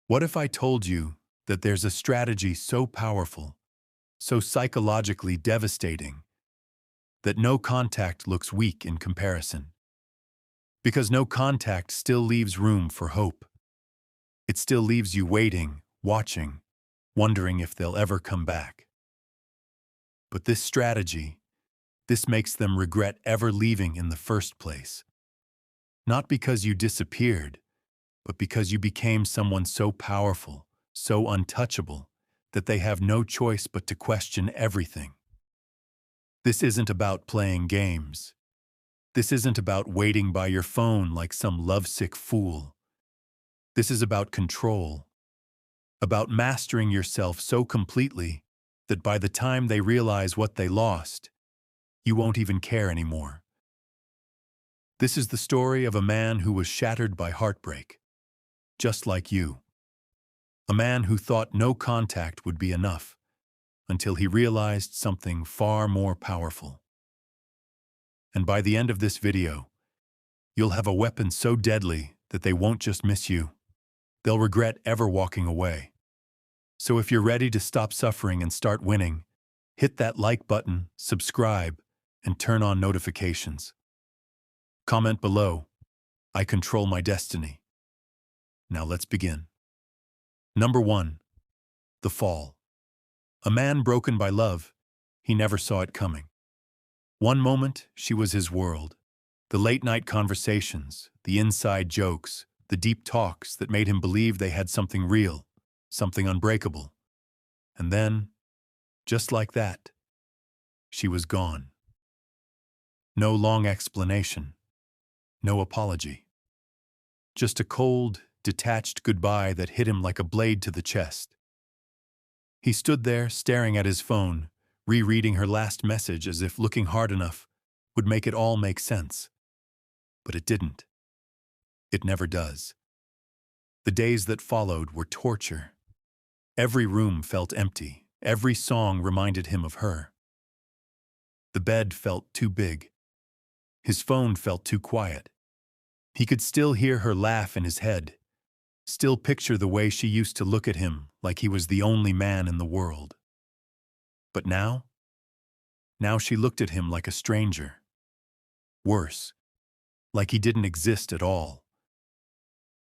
What if I told you that there's a strategy so powerful, so psychologically devastating, that no contact looks weak in comparison? Because no contact still leaves room for hope. It still leaves you waiting, watching, wondering if they'll ever come back. But this strategy, this makes them regret ever leaving in the first place. Not because you disappeared, but because you became someone so powerful, so untouchable, that they have no choice but to question everything. This isn't about playing games. This isn't about waiting by your phone like some lovesick fool. This is about control, about mastering yourself so completely that by the time they realize what they lost, you won't even care anymore. This is the story of a man who was shattered by heartbreak, just like you. A man who thought no contact would be enough, until he realized something far more powerful. And by the end of this video, you'll have a weapon so deadly that they won't just miss you. They'll regret ever walking away. So if you're ready to stop suffering and start winning, hit that like button, subscribe, and turn on notifications. Comment below, "I control my destiny." Now let's begin. Number 1. The fall. A man broken by love, he never saw it coming. One moment, she was his world. The late-night conversations, the inside jokes, the deep talks that made him believe they had something real, something unbreakable. And then, just like that, she was gone. No long explanation, no apology. Just a cold, detached goodbye that hit him like a blade to the chest. He stood there staring at his phone, rereading her last message as if looking hard enough would make it all make sense. But it didn't. It never does. The days that followed were torture. Every room felt empty. Every song reminded him of her. The bed felt too big. His phone felt too quiet. He could still hear her laugh in his head, still picture the way she used to look at him like he was the only man in the world. But now she looked at him like a stranger. Worse, like he didn't exist at all.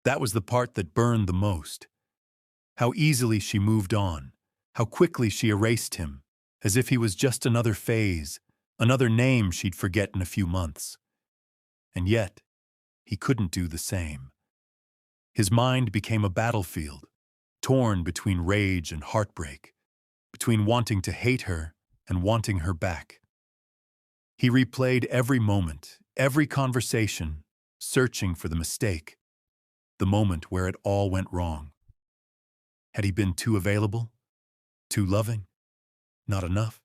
That was the part that burned the most. How easily she moved on, how quickly she erased him, as if he was just another phase, another name she'd forget in a few months. And yet, he couldn't do the same. His mind became a battlefield, torn between rage and heartbreak, between wanting to hate her and wanting her back. He replayed every moment, every conversation, searching for the mistake, the moment where it all went wrong. Had he been too available? Too loving? Not enough?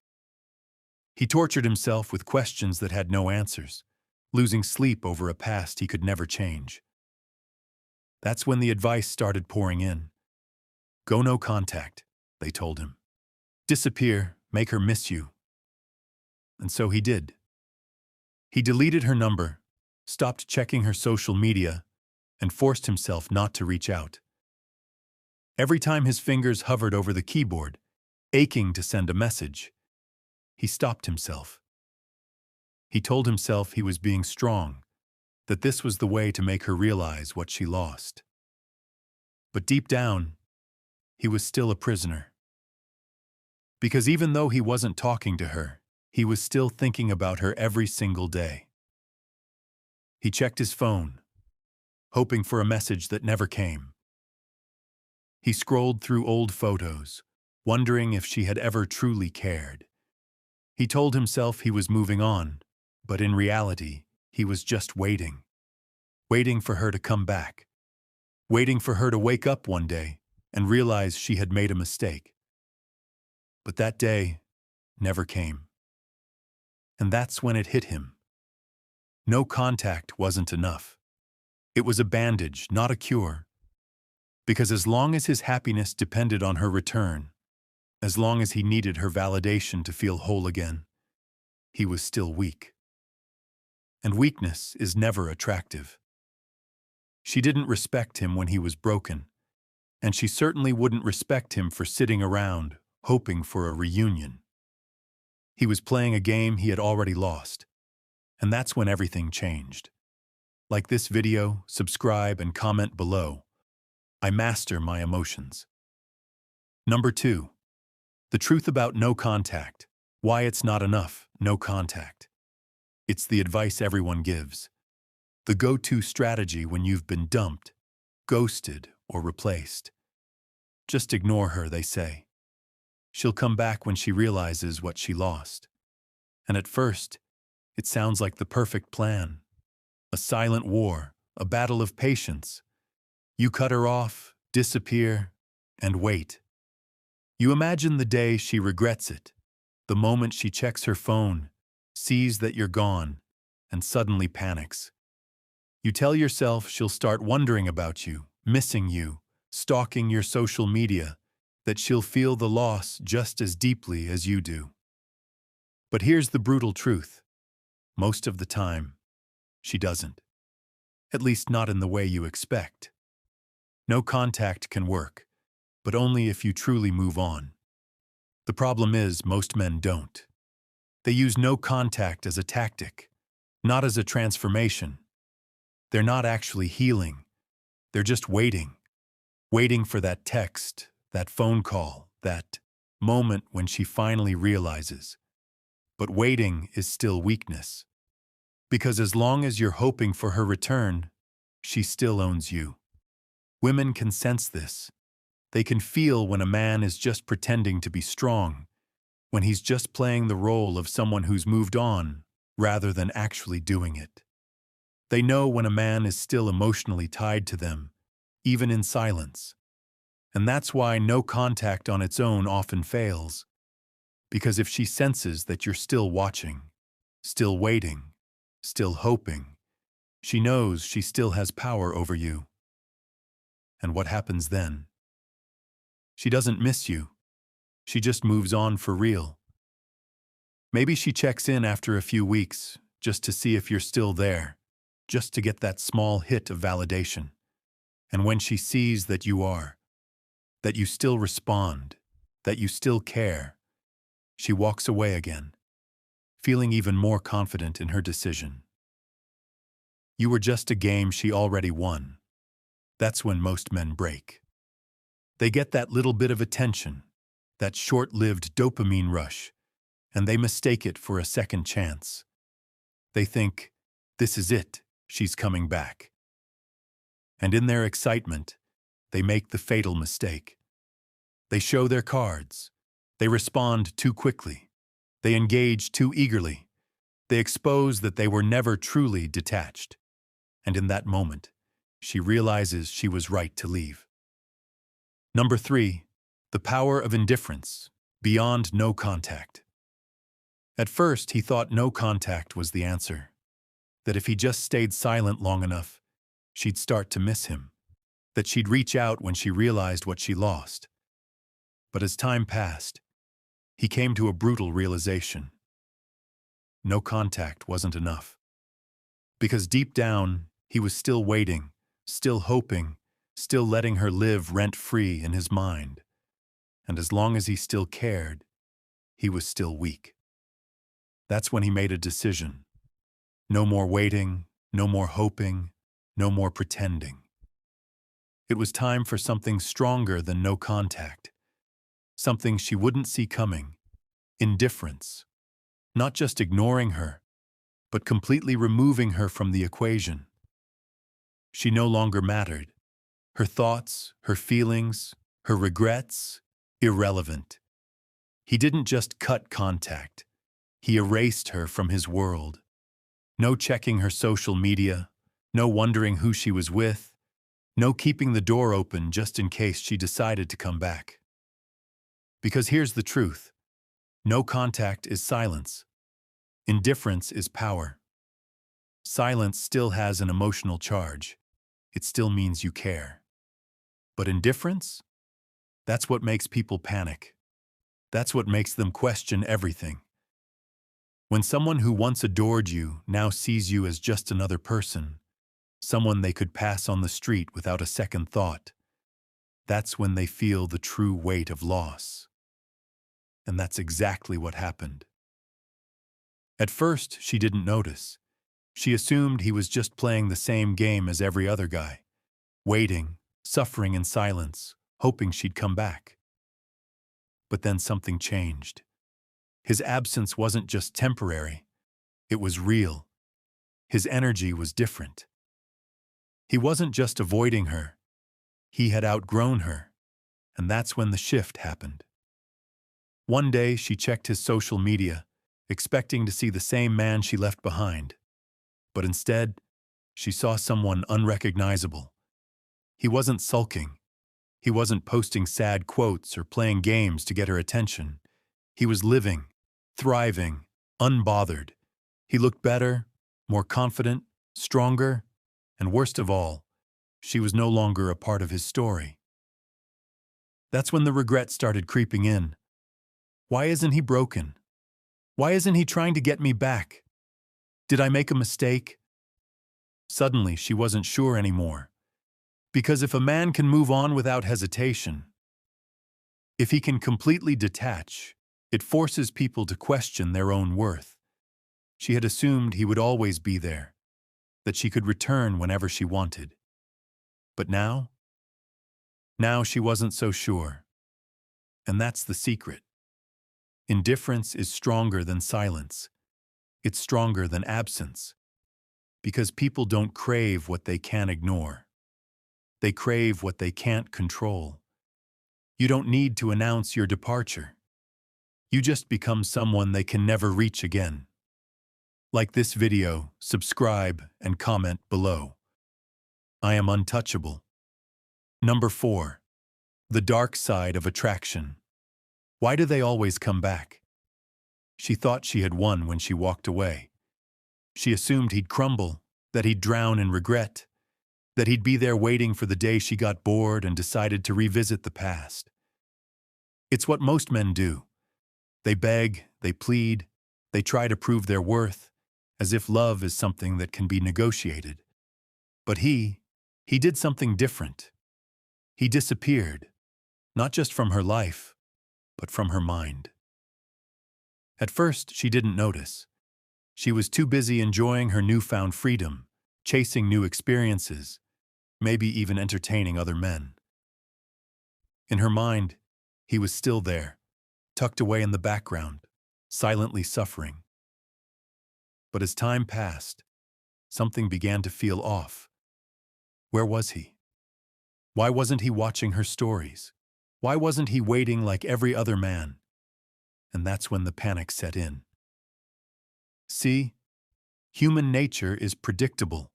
He tortured himself with questions that had no answers, losing sleep over a past he could never change. That's when the advice started pouring in. Go no contact, they told him. Disappear, make her miss you. And so he did. He deleted her number, stopped checking her social media, and forced himself not to reach out. Every time his fingers hovered over the keyboard, aching to send a message, he stopped himself. He told himself he was being strong, that this was the way to make her realize what she lost. But deep down, he was still a prisoner. Because even though he wasn't talking to her, he was still thinking about her every single day. He checked his phone, hoping for a message that never came. He scrolled through old photos, wondering if she had ever truly cared. He told himself he was moving on, but in reality, he was just waiting. Waiting for her to come back. Waiting for her to wake up one day and realize she had made a mistake. But that day never came. And that's when it hit him. No contact wasn't enough. It was a bandage, not a cure. Because as long as his happiness depended on her return, as long as he needed her validation to feel whole again, he was still weak. And weakness is never attractive. She didn't respect him when he was broken. and she certainly wouldn't respect him for sitting around, hoping for a reunion. He was playing a game he had already lost, and that's when everything changed. Like this video, subscribe and comment below. I master my emotions. Number 2. The truth about no contact. Why it's not enough, no contact. It's the advice everyone gives. The go-to strategy when you've been dumped, ghosted, or replaced. Just ignore her, they say. She'll come back when she realizes what she lost. And at first, it sounds like the perfect plan. A silent war, a battle of patience. You cut her off, disappear, and wait. You imagine the day she regrets it, the moment she checks her phone, sees that you're gone, and suddenly panics. You tell yourself she'll start wondering about you, missing you, stalking your social media, that she'll feel the loss just as deeply as you do. But here's the brutal truth. Most of the time, she doesn't. At least not in the way you expect. No contact can work, but only if you truly move on. The problem is, most men don't. They use no contact as a tactic, not as a transformation. They're not actually healing. They're just waiting. Waiting for that text, that phone call, that moment when she finally realizes. But waiting is still weakness. Because as long as you're hoping for her return, she still owns you. Women can sense this. They can feel when a man is just pretending to be strong, when he's just playing the role of someone who's moved on rather than actually doing it. They know when a man is still emotionally tied to them, even in silence. And that's why no contact on its own often fails. Because if she senses that you're still watching, still waiting, still hoping, she knows she still has power over you. And what happens then? She doesn't miss you. She just moves on for real. Maybe she checks in after a few weeks, just to see if you're still there, just to get that small hit of validation. And when she sees that you are, that you still respond, that you still care, she walks away again, feeling even more confident in her decision. You were just a game she already won. That's when most men break. They get that little bit of attention, that short-lived dopamine rush, and they mistake it for a second chance. They think, this is it, she's coming back. And in their excitement, they make the fatal mistake. They show their cards. They respond too quickly. They engage too eagerly. They expose that they were never truly detached. And in that moment, she realizes she was right to leave. Number 3, the power of indifference, beyond no contact. At first, he thought no contact was the answer, that if he just stayed silent long enough, she'd start to miss him, that she'd reach out when she realized what she lost. But as time passed, he came to a brutal realization. No contact wasn't enough. Because deep down, he was still waiting, still hoping, still letting her live rent-free in his mind. And as long as he still cared, he was still weak. That's when he made a decision. No more waiting, no more hoping, no more pretending. It was time for something stronger than no contact. Something she wouldn't see coming. Indifference. Not just ignoring her, but completely removing her from the equation. She no longer mattered. Her thoughts, her feelings, her regrets, irrelevant. He didn't just cut contact. He erased her from his world. No checking her social media, no wondering who she was with, no keeping the door open just in case she decided to come back. Because here's the truth. No contact is silence. Indifference is power. Silence still has an emotional charge. It still means you care. But indifference? That's what makes people panic. That's what makes them question everything. When someone who once adored you now sees you as just another person, someone they could pass on the street without a second thought, That's when they feel the true weight of loss. And that's exactly what happened. At first, she didn't notice. She assumed he was just playing the same game as every other guy, waiting, suffering in silence, hoping she'd come back. But then something changed. His absence wasn't just temporary, it was real. His energy was different. He wasn't just avoiding her, he had outgrown her, and that's when the shift happened. One day, she checked his social media, expecting to see the same man she left behind. But instead, she saw someone unrecognizable. He wasn't sulking. He wasn't posting sad quotes or playing games to get her attention. He was living, thriving, unbothered. He looked better, more confident, stronger, and worst of all, she was no longer a part of his story. That's when the regret started creeping in. Why isn't he broken? Why isn't he trying to get me back? Did I make a mistake? Suddenly, she wasn't sure anymore. Because if a man can move on without hesitation, if he can completely detach, it forces people to question their own worth. She had assumed he would always be there, that she could return whenever she wanted. But now she wasn't so sure. And that's the secret. Indifference is stronger than silence. It's stronger than absence. Because people don't crave what they can't ignore. They crave what they can't control. You don't need to announce your departure. You just become someone they can never reach again. Like this video, subscribe, and comment below. I am untouchable. Number 4. The dark side of attraction. Why do they always come back? She thought she had won when she walked away. She assumed he'd crumble, that he'd drown in regret, that he'd be there waiting for the day she got bored and decided to revisit the past. It's what most men do. They beg, they plead, they try to prove their worth, as if love is something that can be negotiated. But he did something different. He disappeared, not just from her life, but from her mind. At first, she didn't notice. She was too busy enjoying her newfound freedom, chasing new experiences, maybe even entertaining other men. In her mind, he was still there, tucked away in the background, silently suffering. But as time passed, something began to feel off. Where was he? Why wasn't he watching her stories? Why wasn't he waiting like every other man? And that's when the panic set in. See, human nature is predictable.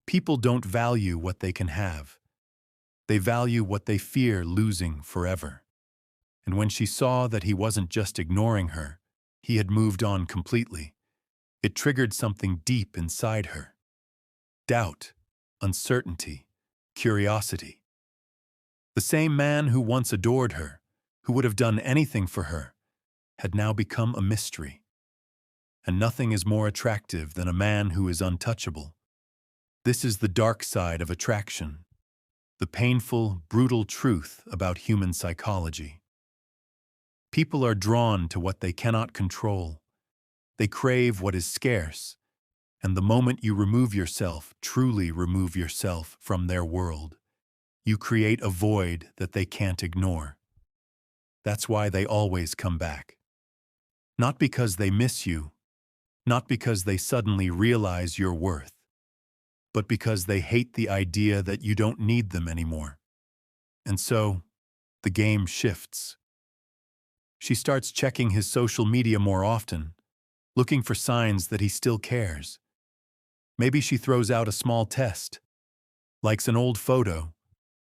People don't value what they can have. They value what they fear losing forever. And when she saw that he wasn't just ignoring her, he had moved on completely, it triggered something deep inside her. Doubt, uncertainty, curiosity. The same man who once adored her, who would have done anything for her, had now become a mystery. And nothing is more attractive than a man who is untouchable. This is the dark side of attraction, the painful, brutal truth about human psychology. People are drawn to what they cannot control. They crave what is scarce, and the moment you remove yourself, truly remove yourself from their world, you create a void that they can't ignore. That's why they always come back. Not because they miss you, not because they suddenly realize your worth, but because they hate the idea that you don't need them anymore. And so, the game shifts. She starts checking his social media more often, looking for signs that he still cares. Maybe she throws out a small test, likes an old photo,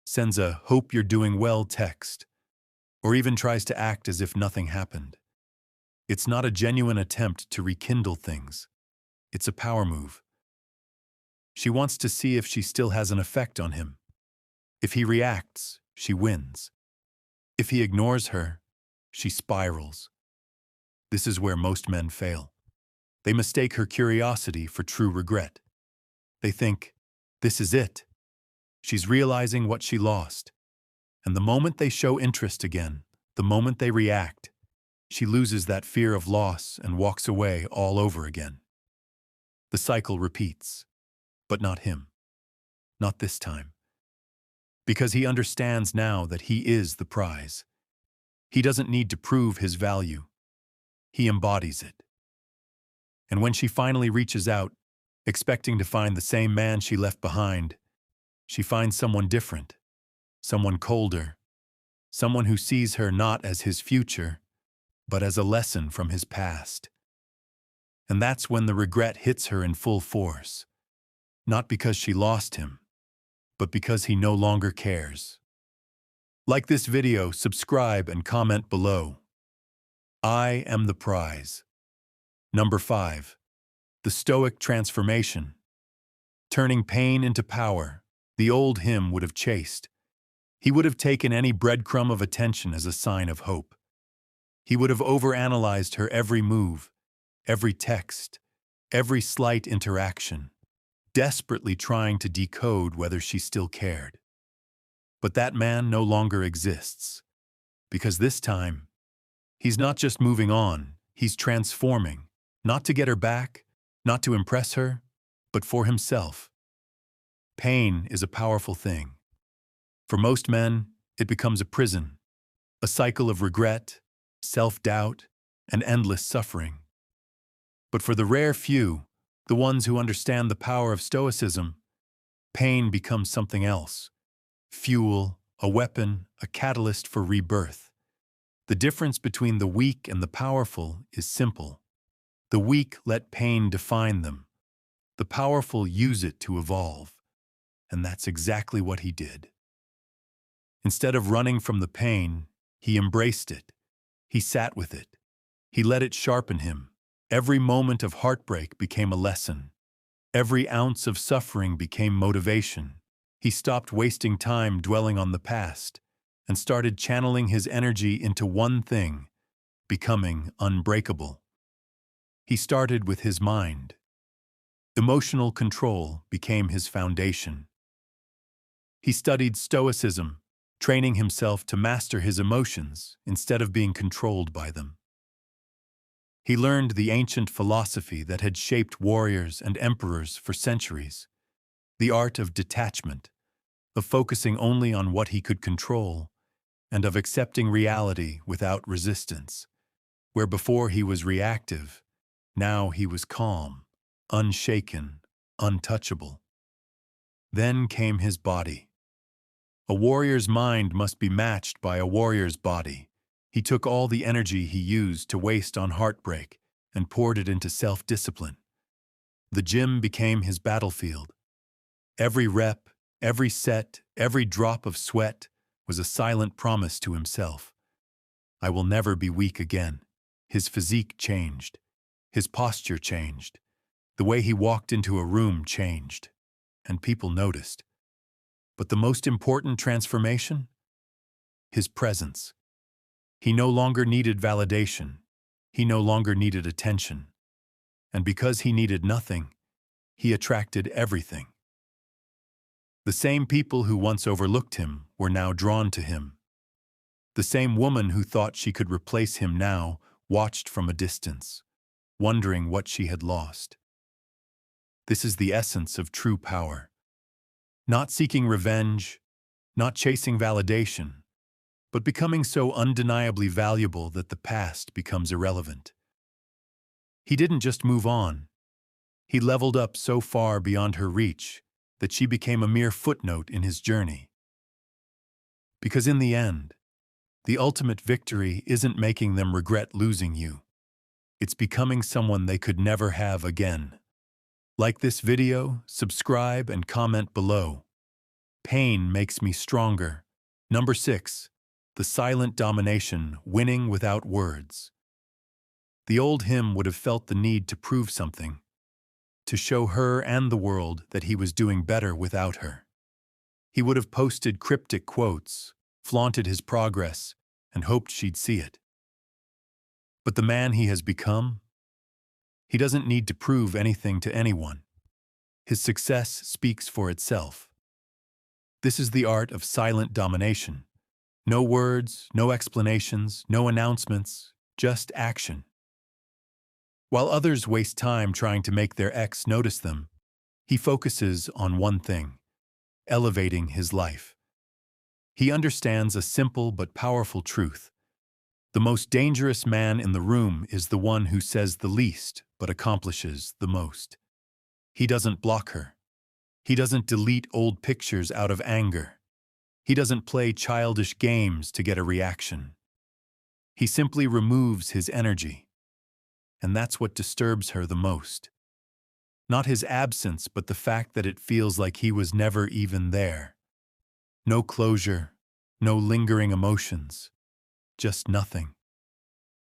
sends a "hope you're doing well" text, or even tries to act as if nothing happened. It's not a genuine attempt to rekindle things. It's a power move. She wants to see if she still has an effect on him. If he reacts, she wins. If he ignores her, she spirals. This is where most men fail. They mistake her curiosity for true regret. They think, this is it. She's realizing what she lost. And the moment they show interest again, the moment they react, she loses that fear of loss and walks away all over again. The cycle repeats, but not him. Not this time. Because he understands now that he is the prize. He doesn't need to prove his value. He embodies it. And when she finally reaches out, expecting to find the same man she left behind, she finds someone different, someone colder, someone who sees her not as his future, but as a lesson from his past. And that's when the regret hits her in full force, not because she lost him, but because he no longer cares. Like this video, subscribe and comment below. I am the prize. Number 5. The Stoic transformation. Turning pain into power, the old him would have chased. He would have taken any breadcrumb of attention as a sign of hope. He would have overanalyzed her every move, every text, every slight interaction, desperately trying to decode whether she still cared. But that man no longer exists, because this time, he's not just moving on, he's transforming, not to get her back, not to impress her, but for himself. Pain is a powerful thing. For most men, it becomes a prison, a cycle of regret, self-doubt, and endless suffering. But for the rare few, the ones who understand the power of Stoicism, pain becomes something else. Fuel, a weapon, a catalyst for rebirth. The difference between the weak and the powerful is simple. The weak let pain define them. The powerful use it to evolve. And that's exactly what he did. Instead of running from the pain, he embraced it. He sat with it. He let it sharpen him. Every moment of heartbreak became a lesson. Every ounce of suffering became motivation. He stopped wasting time dwelling on the past and started channeling his energy into one thing, becoming unbreakable. He started with his mind. Emotional control became his foundation. He studied Stoicism, training himself to master his emotions instead of being controlled by them. He learned the ancient philosophy that had shaped warriors and emperors for centuries, the art of detachment, of focusing only on what he could control, and of accepting reality without resistance. Where before he was reactive, now he was calm, unshaken, untouchable. Then came his body. A warrior's mind must be matched by a warrior's body. He took all the energy he used to waste on heartbreak and poured it into self-discipline. The gym became his battlefield. Every rep, every set, every drop of sweat was a silent promise to himself. I will never be weak again. His physique changed. His posture changed. The way he walked into a room changed. And people noticed. But the most important transformation? His presence. He no longer needed validation. He no longer needed attention. And because he needed nothing, he attracted everything. The same people who once overlooked him were now drawn to him. The same woman who thought she could replace him now watched from a distance, wondering what she had lost. This is the essence of true power. Not seeking revenge, not chasing validation, but becoming so undeniably valuable that the past becomes irrelevant. He didn't just move on. He leveled up so far beyond her reach that she became a mere footnote in his journey. Because in the end, the ultimate victory isn't making them regret losing you. It's becoming someone they could never have again. Like this video, subscribe and comment below. Pain makes me stronger. Number 6. The silent domination, winning without words. The old him would have felt the need to prove something, to show her and the world that he was doing better without her. He would have posted cryptic quotes, flaunted his progress, and hoped she'd see it. But the man he has become? He doesn't need to prove anything to anyone. His success speaks for itself. This is the art of silent domination, No words, no explanations, no announcements, just action. While others waste time trying to make their ex notice them, he focuses on one thing: elevating his life. He understands a simple but powerful truth. The most dangerous man in the room is the one who says the least but accomplishes the most. He doesn't block her. He doesn't delete old pictures out of anger. He doesn't play childish games to get a reaction. He simply removes his energy. And that's what disturbs her the most. Not his absence, but the fact that it feels like he was never even there. No closure, no lingering emotions, just nothing.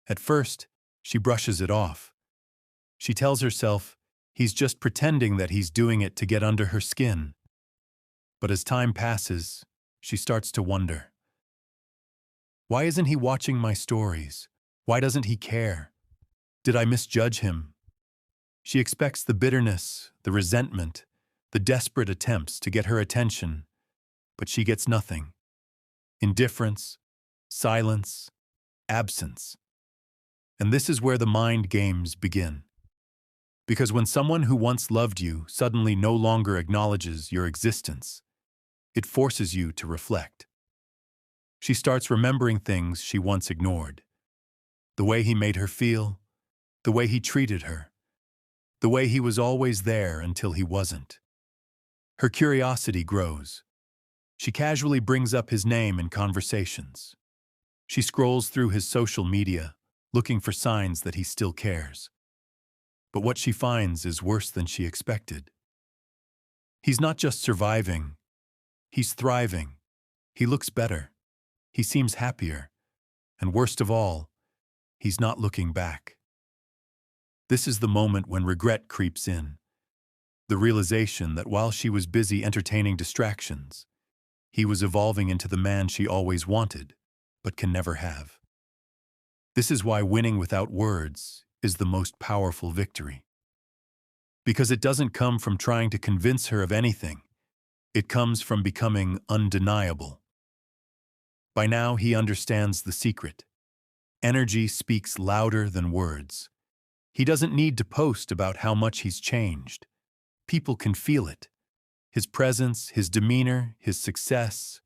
At first, she brushes it off. She tells herself he's just pretending that he's doing it to get under her skin. But as time passes, she starts to wonder. Why isn't he watching my stories? Why doesn't he care? Did I misjudge him? She expects the bitterness, the resentment, the desperate attempts to get her attention, but she gets nothing. Indifference, silence, absence. And this is where the mind games begin. Because when someone who once loved you suddenly no longer acknowledges your existence, it forces you to reflect. She starts remembering things she once ignored. The way he made her feel, the way he treated her, the way he was always there until he wasn't. Her curiosity grows. She casually brings up his name in conversations. She scrolls through his social media, looking for signs that he still cares. But what she finds is worse than she expected. He's not just surviving, he's thriving. He looks better. He seems happier. And worst of all, he's not looking back. This is the moment when regret creeps in. The realization that while she was busy entertaining distractions, he was evolving into the man she always wanted, but can never have. This is why winning without words is the most powerful victory. Because it doesn't come from trying to convince her of anything. It comes from becoming undeniable. By now, he understands the secret. Energy speaks louder than words. He doesn't need to post about how much he's changed. People can feel it. His presence, his demeanor, his success,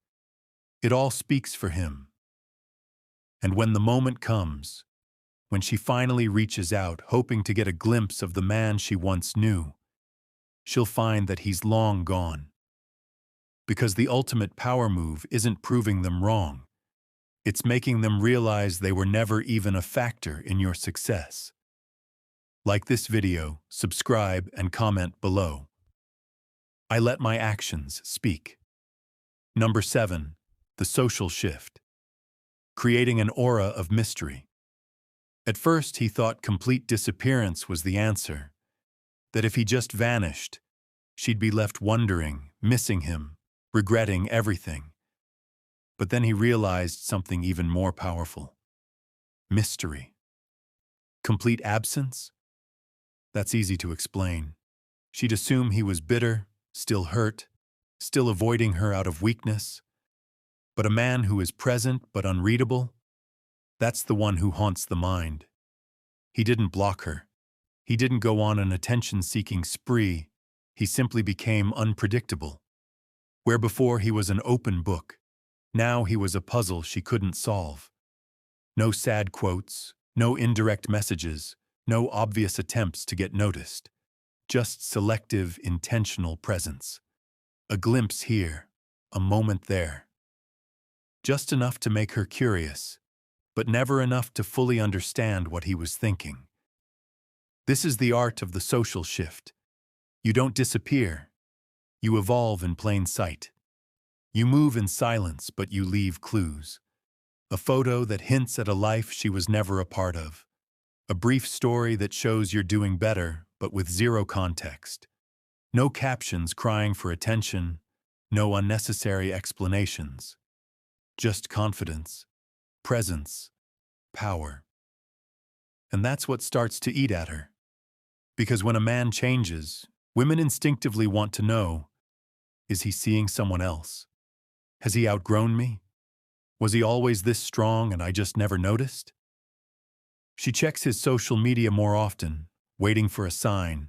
it all speaks for him. And when the moment comes, when she finally reaches out, hoping to get a glimpse of the man she once knew, she'll find that he's long gone. Because the ultimate power move isn't proving them wrong. It's making them realize they were never even a factor in your success. Like this video, subscribe, and comment below. I let my actions speak. Number 7, the social shift. Creating an aura of mystery. At first, he thought complete disappearance was the answer. That if he just vanished, she'd be left wondering, missing him, regretting everything. But then he realized something even more powerful. Mystery. Complete absence? That's easy to explain. She'd assume he was bitter, still hurt, still avoiding her out of weakness. But a man who is present but unreadable, that's the one who haunts the mind. He didn't block her. He didn't go on an attention-seeking spree. He simply became unpredictable. Where before he was an open book, now he was a puzzle she couldn't solve. No sad quotes, no indirect messages, no obvious attempts to get noticed. Just selective, intentional presence. A glimpse here, a moment there. Just enough to make her curious, but never enough to fully understand what he was thinking. This is the art of the social shift. You don't disappear. You evolve in plain sight. You move in silence, but you leave clues. A photo that hints at a life she was never a part of. A brief story that shows you're doing better, but with zero context. No captions crying for attention, no unnecessary explanations. Just confidence, presence, power. And that's what starts to eat at her. Because when a man changes, women instinctively want to know, is he seeing someone else? Has he outgrown me? Was he always this strong and I just never noticed? She checks his social media more often, waiting for a sign,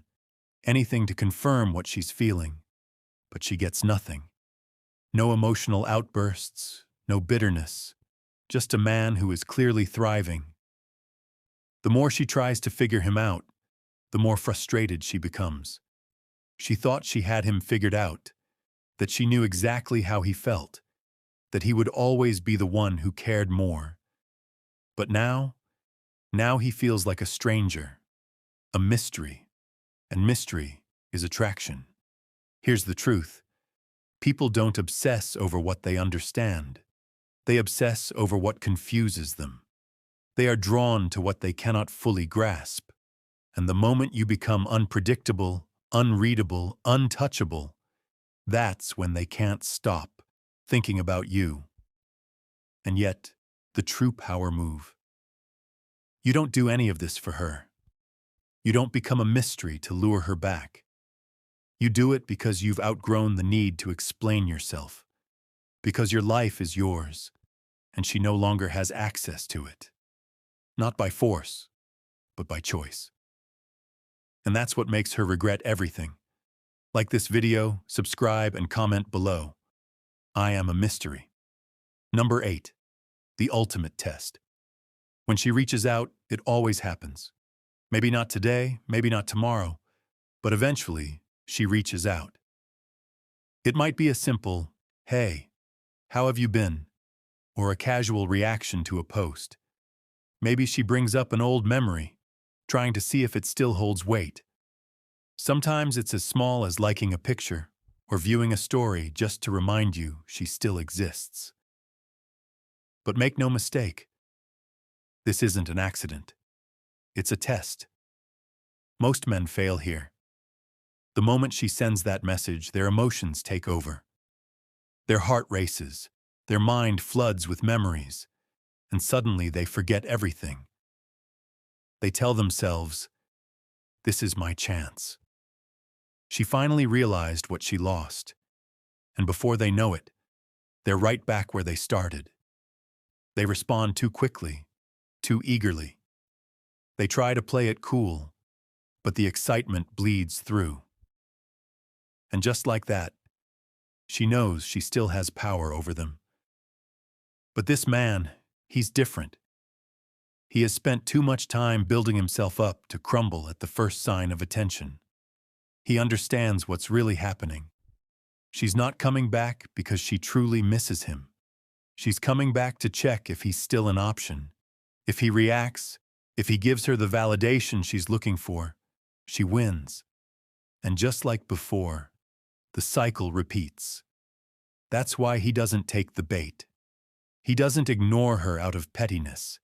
anything to confirm what she's feeling. But she gets nothing. No emotional outbursts, no bitterness, just a man who is clearly thriving. The more she tries to figure him out, the more frustrated she becomes. She thought she had him figured out, that she knew exactly how he felt, that he would always be the one who cared more. But now he feels like a stranger, a mystery, and mystery is attraction. Here's the truth. People don't obsess over what they understand. They obsess over what confuses them. They are drawn to what they cannot fully grasp. And the moment you become unpredictable, unreadable, untouchable, that's when they can't stop thinking about you. And yet, the true power move. You don't do any of this for her. You don't become a mystery to lure her back. You do it because you've outgrown the need to explain yourself, because your life is yours, and she no longer has access to it. Not by force, but by choice. And that's what makes her regret everything. Like this video, subscribe and comment below. I am a mystery. Number 8. The ultimate test. When she reaches out, it always happens. Maybe not today, maybe not tomorrow, but eventually, she reaches out. It might be a simple, "Hey, how have you been?" or a casual reaction to a post. Maybe she brings up an old memory, trying to see if it still holds weight. Sometimes it's as small as liking a picture or viewing a story just to remind you she still exists. But make no mistake, this isn't an accident. It's a test. Most men fail here. The moment she sends that message, their emotions take over. Their heart races, their mind floods with memories, and suddenly they forget everything. They tell themselves, "This is my chance." She finally realized what she lost, and before they know it, they're right back where they started. They respond too quickly, too eagerly. They try to play it cool, but the excitement bleeds through. And just like that, she knows she still has power over them. But this man, he's different. He has spent too much time building himself up to crumble at the first sign of attention. He understands what's really happening. She's not coming back because she truly misses him. She's coming back to check if he's still an option. If he reacts, if he gives her the validation she's looking for, she wins. And just like before, the cycle repeats. That's why he doesn't take the bait. He doesn't ignore her out of pettiness.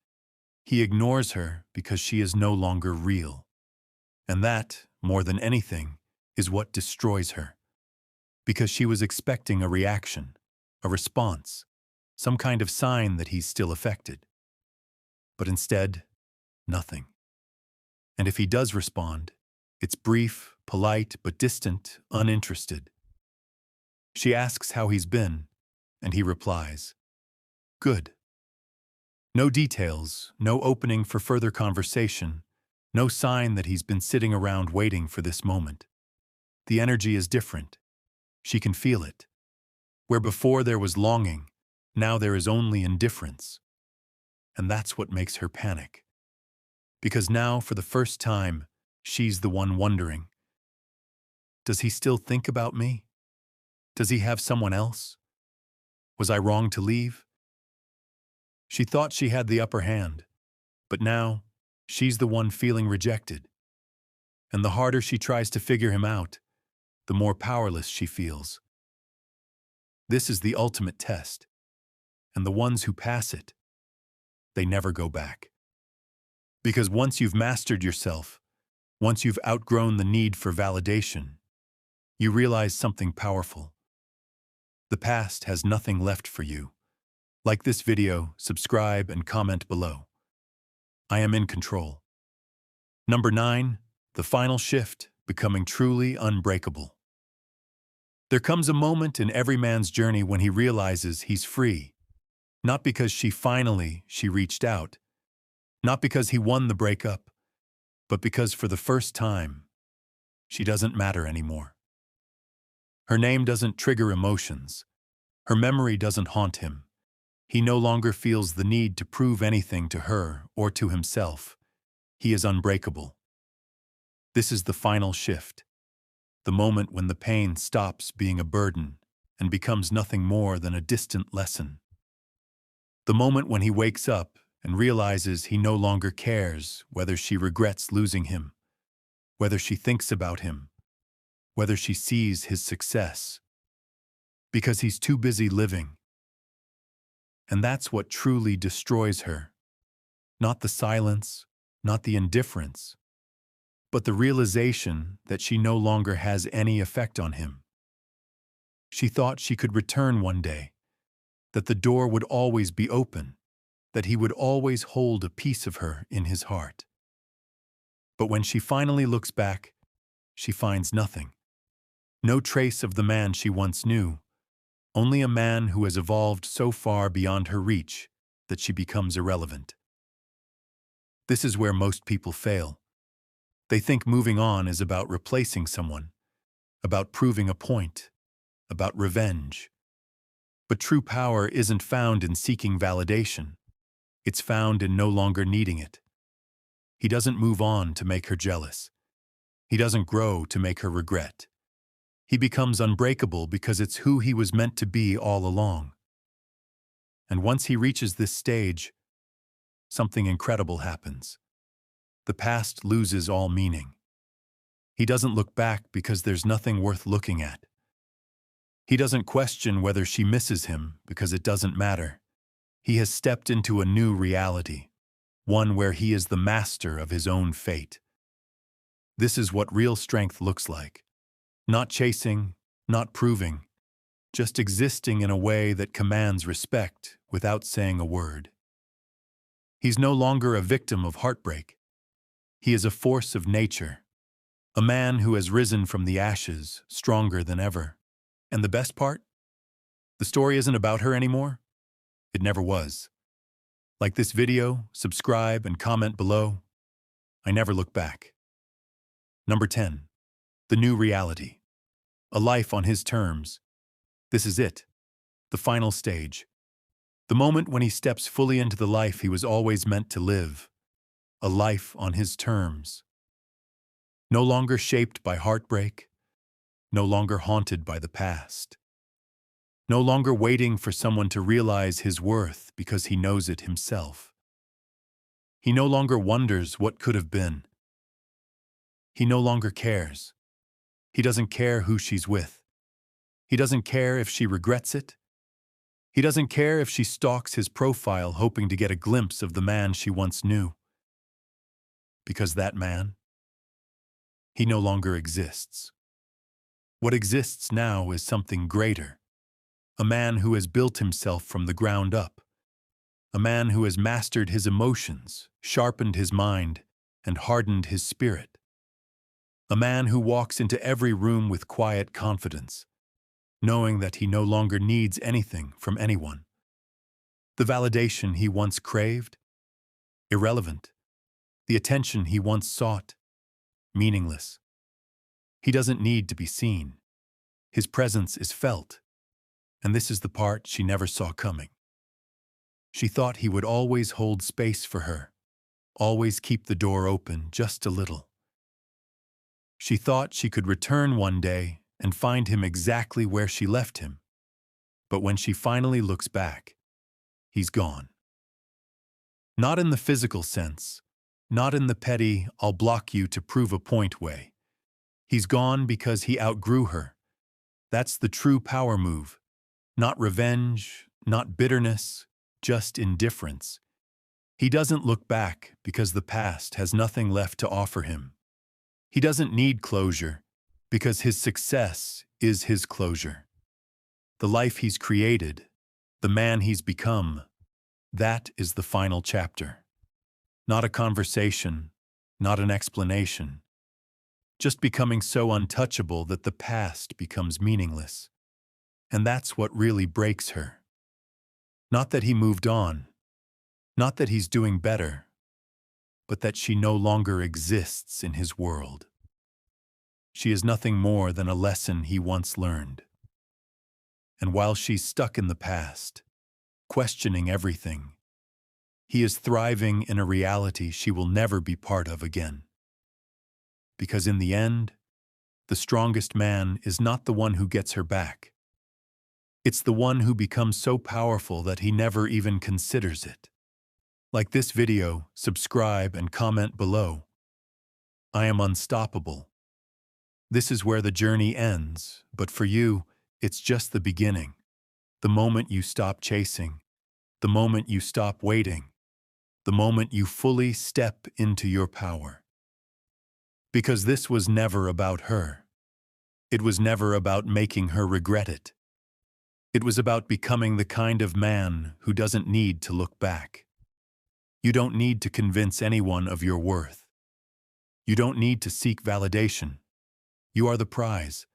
He ignores her because she is no longer real. And that, more than anything, is what destroys her. Because she was expecting a reaction, a response, some kind of sign that he's still affected. But instead, nothing. And if he does respond, it's brief, polite, but distant, uninterested. She asks how he's been, and he replies, "Good." No details, no opening for further conversation, no sign that he's been sitting around waiting for this moment. The energy is different. She can feel it. Where before there was longing, now there is only indifference. And that's what makes her panic. Because now, for the first time, she's the one wondering, does he still think about me? Does he have someone else? Was I wrong to leave? She thought she had the upper hand, but now she's the one feeling rejected. And the harder she tries to figure him out, the more powerless she feels. This is the ultimate test, and the ones who pass it, they never go back. Because once you've mastered yourself, once you've outgrown the need for validation, you realize something powerful. The past has nothing left for you. Like this video, subscribe, and comment below. I am in control. Number 9, the final shift, becoming truly unbreakable. There comes a moment in every man's journey when he realizes he's free. Not because she reached out. Not because he won the breakup, but because for the first time, she doesn't matter anymore. Her name doesn't trigger emotions. Her memory doesn't haunt him. He no longer feels the need to prove anything to her or to himself. He is unbreakable. This is the final shift, the moment when the pain stops being a burden and becomes nothing more than a distant lesson. The moment when he wakes up and realizes he no longer cares whether she regrets losing him, whether she thinks about him, whether she sees his success, because he's too busy living. And that's what truly destroys her. Not the silence, not the indifference, but the realization that she no longer has any effect on him. She thought she could return one day, that the door would always be open, that he would always hold a piece of her in his heart. But when she finally looks back, she finds nothing. No trace of the man she once knew, only a man who has evolved so far beyond her reach that she becomes irrelevant. This is where most people fail. They think moving on is about replacing someone, about proving a point, about revenge. But true power isn't found in seeking validation. It's found in no longer needing it. He doesn't move on to make her jealous. He doesn't grow to make her regret. He becomes unbreakable because it's who he was meant to be all along. And once he reaches this stage, something incredible happens. The past loses all meaning. He doesn't look back because there's nothing worth looking at. He doesn't question whether she misses him because it doesn't matter. He has stepped into a new reality, one where he is the master of his own fate. This is what real strength looks like. Not chasing, not proving, just existing in a way that commands respect without saying a word. He's no longer a victim of heartbreak. He is a force of nature, a man who has risen from the ashes, stronger than ever. And the best part? The story isn't about her anymore. It never was. Like this video, subscribe and comment below. I never look back. Number 10. The new reality. A life on his terms. This is it. The final stage. The moment when he steps fully into the life he was always meant to live. A life on his terms. No longer shaped by heartbreak. No longer haunted by the past. No longer waiting for someone to realize his worth because he knows it himself. He no longer wonders what could have been. He no longer cares. He doesn't care who she's with. He doesn't care if she regrets it. He doesn't care if she stalks his profile hoping to get a glimpse of the man she once knew. Because that man, he no longer exists. What exists now is something greater. A man who has built himself from the ground up. A man who has mastered his emotions, sharpened his mind, and hardened his spirit. A man who walks into every room with quiet confidence, knowing that he no longer needs anything from anyone. The validation he once craved? Irrelevant. The attention he once sought? Meaningless. He doesn't need to be seen. His presence is felt. And this is the part she never saw coming. She thought he would always hold space for her, always keep the door open just a little. She thought she could return one day and find him exactly where she left him. But when she finally looks back, he's gone. Not in the physical sense, not in the petty, I'll block you to prove a point way. He's gone because he outgrew her. That's the true power move. Not revenge, not bitterness, just indifference. He doesn't look back because the past has nothing left to offer him. He doesn't need closure because his success is his closure. The life he's created, the man he's become, that is the final chapter. Not a conversation, not an explanation. Just becoming so untouchable that the past becomes meaningless. And that's what really breaks her. Not that he moved on, not that he's doing better, but that she no longer exists in his world. She is nothing more than a lesson he once learned. And while she's stuck in the past, questioning everything, he is thriving in a reality she will never be part of again. Because in the end, the strongest man is not the one who gets her back. It's the one who becomes so powerful that he never even considers it. Like this video, subscribe and comment below. I am unstoppable. This is where the journey ends, but for you, it's just the beginning. The moment you stop chasing, the moment you stop waiting, the moment you fully step into your power. Because this was never about her. It was never about making her regret it. It was about becoming the kind of man who doesn't need to look back. You don't need to convince anyone of your worth. You don't need to seek validation. You are the prize.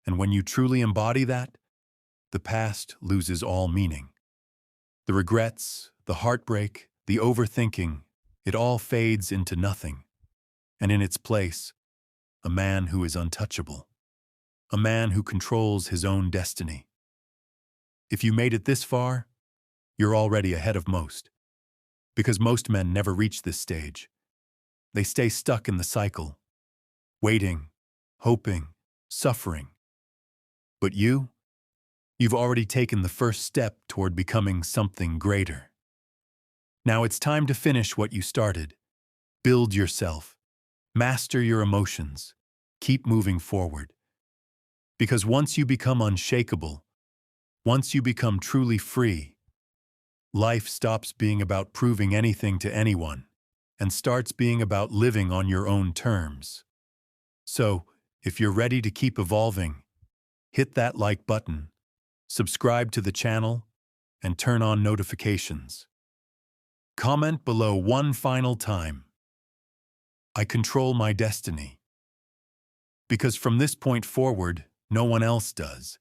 And when you truly embody that, the past loses all meaning. The regrets, the heartbreak, the overthinking, it all fades into nothing. And in its place, a man who is untouchable. A man who controls his own destiny. If you made it this far, you're already ahead of most. Because most men never reach this stage. They stay stuck in the cycle, waiting, hoping, suffering. But you've already taken the first step toward becoming something greater. Now it's time to finish what you started. Build yourself. Master your emotions. Keep moving forward. Because once you become unshakable, once you become truly free, life stops being about proving anything to anyone and starts being about living on your own terms. So, if you're ready to keep evolving, hit that like button, subscribe to the channel, and turn on notifications. Comment below one final time. I control my destiny. Because from this point forward, no one else does.